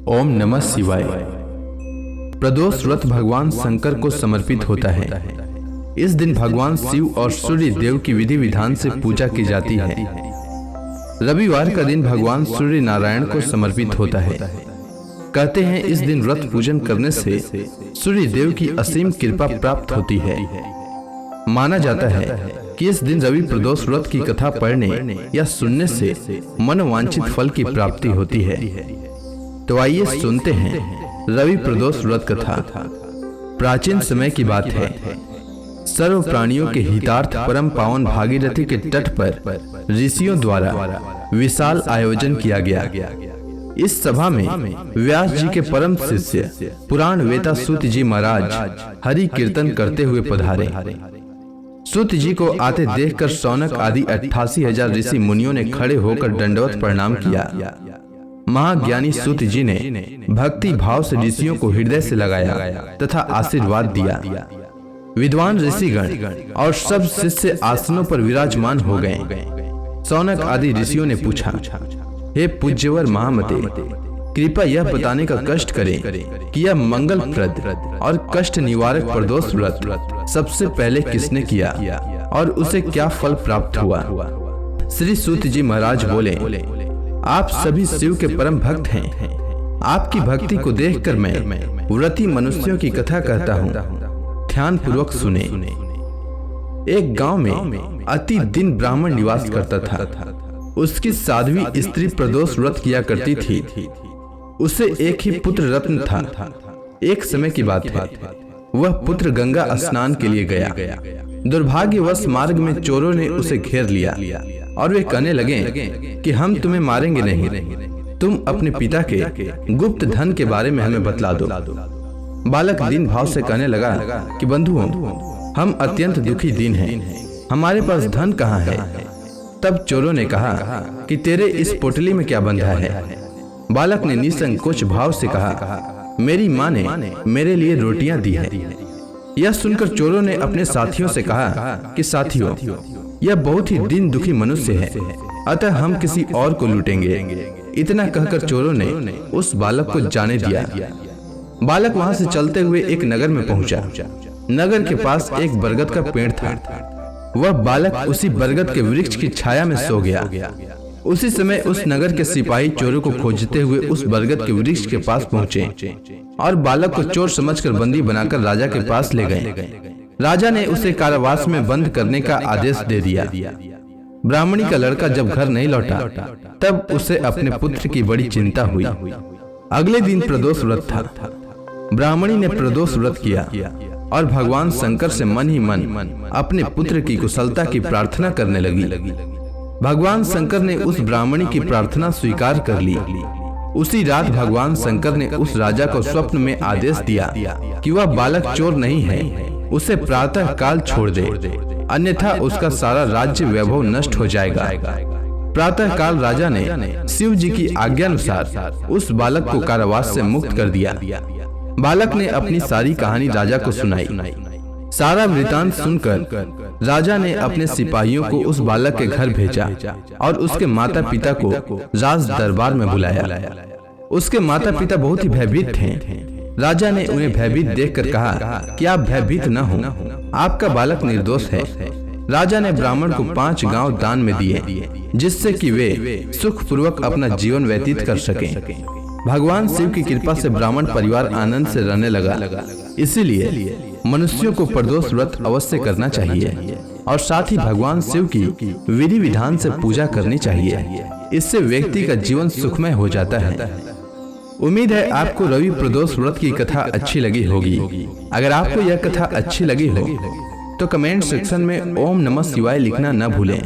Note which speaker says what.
Speaker 1: ओम नमः शिवाय। प्रदोष व्रत भगवान शंकर को समर्पित होता है। इस दिन भगवान शिव और सूर्य देव की विधि विधान से पूजा की जाती है। रविवार का दिन भगवान सूर्य नारायण को समर्पित होता है। कहते हैं इस दिन व्रत पूजन करने से सूर्य देव की असीम कृपा प्राप्त होती है। माना जाता है कि इस दिन रवि प्रदोष व्रत की कथा पढ़ने या सुनने से मनोवांछित फल की प्राप्ति होती है। तो आइए सुनते हैं रवि प्रदोष व्रत कथा। प्राचीन समय की बात है। सर्व प्राणियों के हितार्थ परम पावन भागीरथी के तट पर ऋषियों द्वारा विशाल आयोजन किया गया। इस सभा में व्यास जी के परम शिष्य पुराण वेता सूत जी महाराज हरि कीर्तन करते हुए पधारे। सूत जी को आते देखकर शौनक आदि 88,000 ऋषि मुनियों ने खड़े होकर दंडवत प्रणाम किया। महाज्ञानी सूत जी ने भक्ति भाव से ऋषियों को हृदय से लगाया तथा आशीर्वाद दिया। विद्वान ऋषिगण और सब शिष्य आसनों पर विराजमान हो गए। शौनक आदि ऋषियों ने पूछा, हे पूज्यवर महामते, कृपया यह बताने का कष्ट करें कि यह मंगलप्रद और कष्ट निवारक प्रदोष व्रत सबसे पहले किसने किया और उसे क्या फल प्राप्त हुआ। श्री सूत जी महाराज बोले, आप सभी शिव के परम भक्त हैं। आपकी भक्ति को देखकर मैं व्रती मनुष्यों की कथा कहता हूँ, ध्यान पूर्वक सुने। एक गांव में अति दिन ब्राह्मण निवास करता था। उसकी साध्वी स्त्री प्रदोष व्रत किया करती थी। उसे एक ही पुत्र रत्न था। एक समय की बात है, वह पुत्र गंगा स्नान के लिए गया। दुर्भाग्यवश मार्ग में चोरों ने उसे घेर लिया और वे कहने लगे कि हम तुम्हें मारेंगे नहीं, तुम अपने पिता के गुप्त धन के बारे में हमें बतला दो। बालक दीन भाव से कहने लगा कि बंधुओं, हम अत्यंत दुखी दीन हैं, हमारे पास धन कहाँ है। तब चोरों ने कहा कि तेरे इस पोटली में क्या बंधा है। बालक ने निसंकोच भाव से कहा, मेरी माँ ने मेरे लिए रोटियां दी है। यह सुनकर चोरों ने अपने साथियों से कहा कि साथियों, यह बहुत ही दीन दुखी मनुष्य है, अतः हम किसी और को लूटेंगे। इतना कहकर चोरों ने उस बालक को जाने दिया। बालक वहां से चलते हुए एक नगर में पहुंचा। नगर के पास एक बरगद का पेड़ था। वह बालक उसी बरगद के वृक्ष की छाया में सो गया। उसी समय उस नगर के सिपाही चोरों को खोजते हुए उस बरगद के वृक्ष के पास पहुंचे और बालक को चोर समझकर बंदी बनाकर राजा के पास ले गए। राजा ने उसे कारावास में बंद करने का आदेश दे दिया। ब्राह्मणी का लड़का जब घर नहीं लौटा तब उसे अपने पुत्र की बड़ी चिंता हुई। अगले दिन प्रदोष व्रत था। ब्राह्मणी ने प्रदोष व्रत किया और भगवान शंकर से मन ही मन अपने पुत्र की कुशलता की प्रार्थना करने लगी। भगवान शंकर ने उस ब्राह्मणी की प्रार्थना स्वीकार कर ली। उसी रात भगवान शंकर ने उस राजा को स्वप्न में आदेश दिया कि वह बालक चोर नहीं है, उसे प्रातः काल छोड़ दे, अन्यथा उसका सारा राज्य वैभव नष्ट हो जाएगा। प्रातः काल राजा ने शिव जी की आज्ञानुसार उस बालक को कारावास से मुक्त कर दिया। बालक ने अपनी सारी कहानी राजा को सुनाई। सारा वृतांत सुनकर राजा ने अपने सिपाहियों को उस बालक के घर भेजा और उसके माता पिता को राज दरबार में बुलाया। उसके माता पिता बहुत ही भयभीत थे। राजा ने उन्हें भयभीत देखकर कहा कि आप भयभीत न हो, आपका बालक निर्दोष है। राजा ने ब्राह्मण को 5 गांव दान में दिए, जिससे कि वे सुखपूर्वक अपना जीवन व्यतीत कर सकें। भगवान शिव की कृपा से ब्राह्मण परिवार आनंद से रहने लगा। इसीलिए मनुष्यों को प्रदोष व्रत अवश्य करना चाहिए और साथ ही भगवान शिव की विधि विधान से पूजा करनी चाहिए। इससे व्यक्ति का जीवन सुखमय हो जाता है। उम्मीद है आपको रवि प्रदोष व्रत की कथा अच्छी लगी होगी। अगर आपको यह कथा अच्छी लगी हो तो कमेंट सेक्शन में ओम नमः शिवाय लिखना न भूलें।